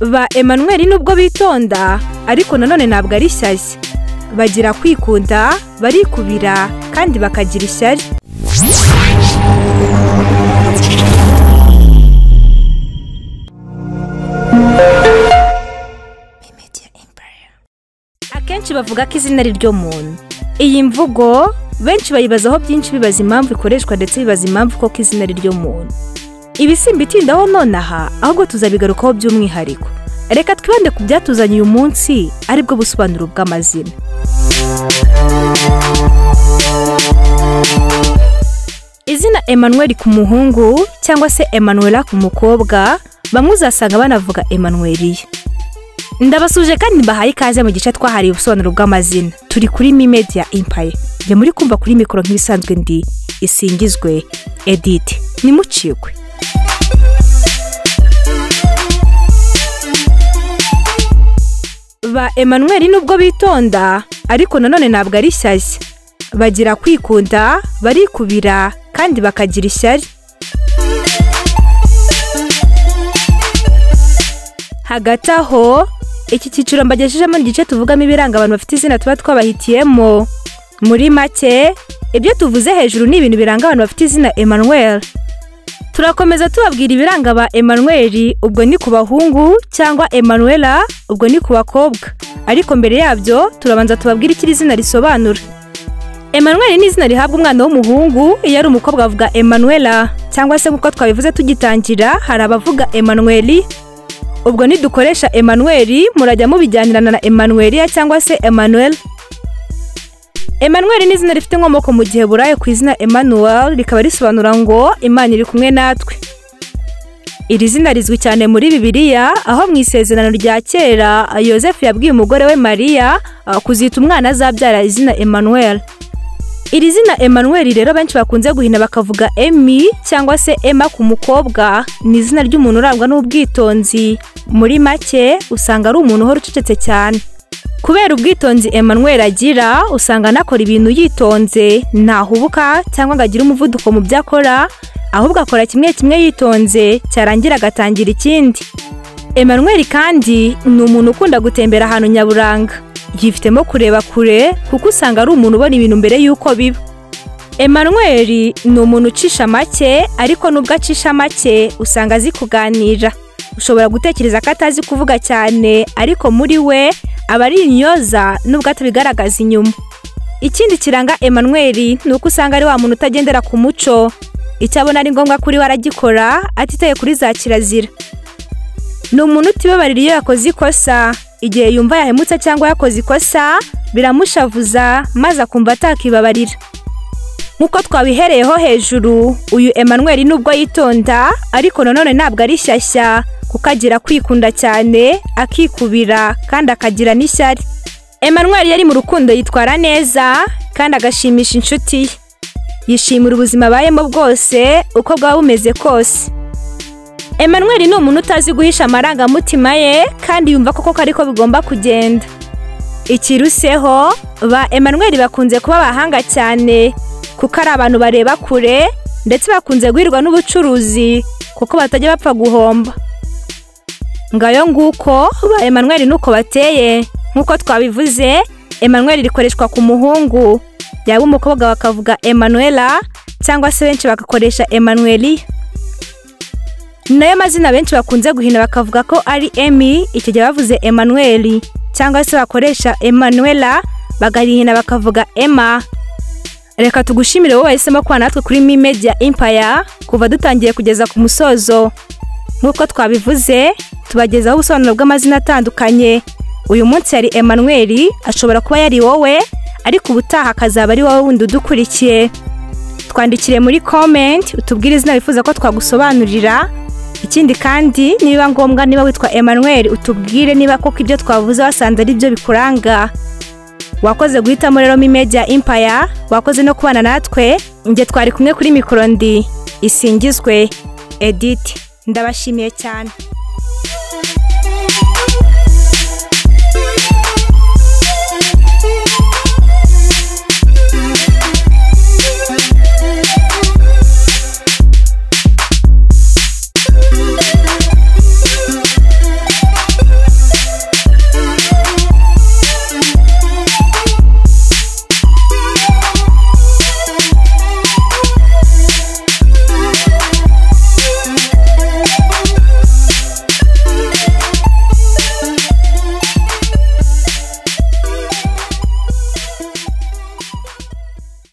Ba Emmanuel nubwo bitonda ariko nanone ntabwo ari shyashya. Bagira kwikunda, barikubira kandi bakagira ishyari. Akenshi bavuga ko izina ari ryo muntu. Iyi mvugo benshi bayibazaho byinshi, bibaza impamvu ikoreshwa ndetse bibaza impamvu koko izina ari ryo muntu. Ibi simbitindaho nonaha, ahubwo tuzabigarukaho by'umwihariko. Reka twibande ku byatuzanye uyu munsi, aribwo busobanuro bw'amazina. Izina Emmanuel ku muhungu cyangwa se Emmanuella ku mukobwa, bamwe uzasanga banavuga Emmanuella. Ndabasuje kandi mbahaye ikaze mu gice twahariye ubusobanuro bw'amazina. Turi kuri Media Empire. Je muri kumva kuri mikoro nk'ibisanzwe ndi Isingizwe Edith. Nimucikwe. Ba Emmanuel nubwo bitonda ariko nanone ntabwo ari shyashya. Bagira kwikunda, barikubira kandi bakagira ishyari. Hagati aho iki cyiciro mbagejejemo igice tuvugamo ibiranga abantu bafite izina tuba twabahitiyemo. Muri make ibyo tuvuze hejuru ni ibintu biranga abantu bafite izina Emmanuel. Turakomeza tubabwira ibiranga ba Emmanuel, ubwo ni ku bahungu, cyangwa Emmanuella ubwo ni ku bakobwa. Ariko mbere yabyo turabanza tubabwira ikiri izina risobanura. Emmanuel ni izina rihabwa umwana w'umuhungu, iyo ari umukobwa bavuga Emmanuella, cyangwa se nkuko twabivuze tugitangira hari abavuga Emmanuel. Ubwo ni dukoresha Emmanuel murajya mubijyanirana na Emmanuella cyangwa se Emmanuel. Emmanuel ni izina rifite inkomoko mu gihe buraye ku izina Emmanuel, rikaba risobanura ngo Imana iri kumwe natwe. Iri zina rizwi cyane muri Bibiliya, aho mu isezerano rya kera Yosefu yabwiye umugore we Mariya kuzita umwana azabyara izina Emmanuel. Iri zina Emmanuel rero benshi bakunze guhina bakavuga Emmy cyangwa se Emma ku mukobwa, ni izina ry'umuntu urangwa n'ubwitonzi. Muri make usanga ari umuntu uhora ucecetse cyane. Kubera ubwitonzi Emmanuel agira, usanga anakora ibintu yitonze, ntahubuka cyangwa ngo agire umuvuduko mu byo akora, ahubwo akora kimwe kimwe yitonze, cyarangira agatangira ikindi. Emmanuel kandi ni umuntu ukunda gutembera ahantu nyaburanga. Yifitemo kureba kure kuko usanga ari umuntu ubona ibintu mbere yuko biba. Emmanuel ni umuntu ucisha make, ariko nubwo acisha make usanga azi kuganira. Ushobora gutekereza ko atazi kuvuga cyane, ariko muri we aba ari inyoza nubwo atabigaragaza inyuma. Ikindi kiranga Emmanuel ni uko usanga ari wa muntu utagendera ku muco. Icyo abona ari ngombwa kuri we aragikora, atitaye kuri za kirazira. Ni umuntu utibabarira iyo yakoze ikosa. Igihe yumva yahemutse cyangwa yakoze ikosa biramushavuza, maze akumva atakibabarira. Nkuko twabihereyeho hejuru, uyu Emmanuel nubwo yitonda ariko nanone ntabwo ari shyashya, kuko agira kwikunda cyane, akikubira kandi akagira n'ishyari. Emmanuel yari mu rukundo yitwara neza kandi agashimisha inshuti ye. Yishimira ubuzima abayemo bwose uko bwaba bumeze kose. Emmanuel ni umuntu utazi guhisha amarangamutima ye kandi yumva koko ariko bigomba kugenda. Ikiruseho, ba Emmanuel bakunze kuba abahanga cyane kuko ari abantu bareba kure, ndetse bakunze guhirwa n'ubucuruzi kuko batajya bapfa guhomba. Ngayo nguko ba Emmanuel nuko bateye. Nkuko twabivuze, Emmanuel rikoreshwa ku muhungu, yaba umukobwa bakavuga Emmanuella cyangwa se benshi bagakoresha Emmanuel. Nayo mazina benshi bakunze guhina bakavuga ko ari Emmy, icyo gihe bavuze Emmanuel, cyangwa se bakoresha Emmanuella bagarihina bakavuga Emma. Reka tugushimire wowe wahisemo kuba natwe kuri Media Empire kuva dutangiye kugeza ku musozo. Nkuko twabivuze, tubagezaho ubusobanuro bw'amazina atandukanye. Uyu munsi yari Emmanuel, ashobora kuba yari wowe, ariko ubutaha akazaba ari wowe wundi udukurikiye. Twandikire muri comment utubwire izina wifuza ko twagusobanurira. Ikindi kandi niba ngombwa, niba witwa Emmanuel, utubwire niba koko ibyo twavuze wasanze ari byo bikuranga. Wakoze guhitamo rero Media Empire, wakoze no kubana natwe. Nge twari kumwe kuri mikoro ndi Isingizwe Edith. Ndabashimiye cyane.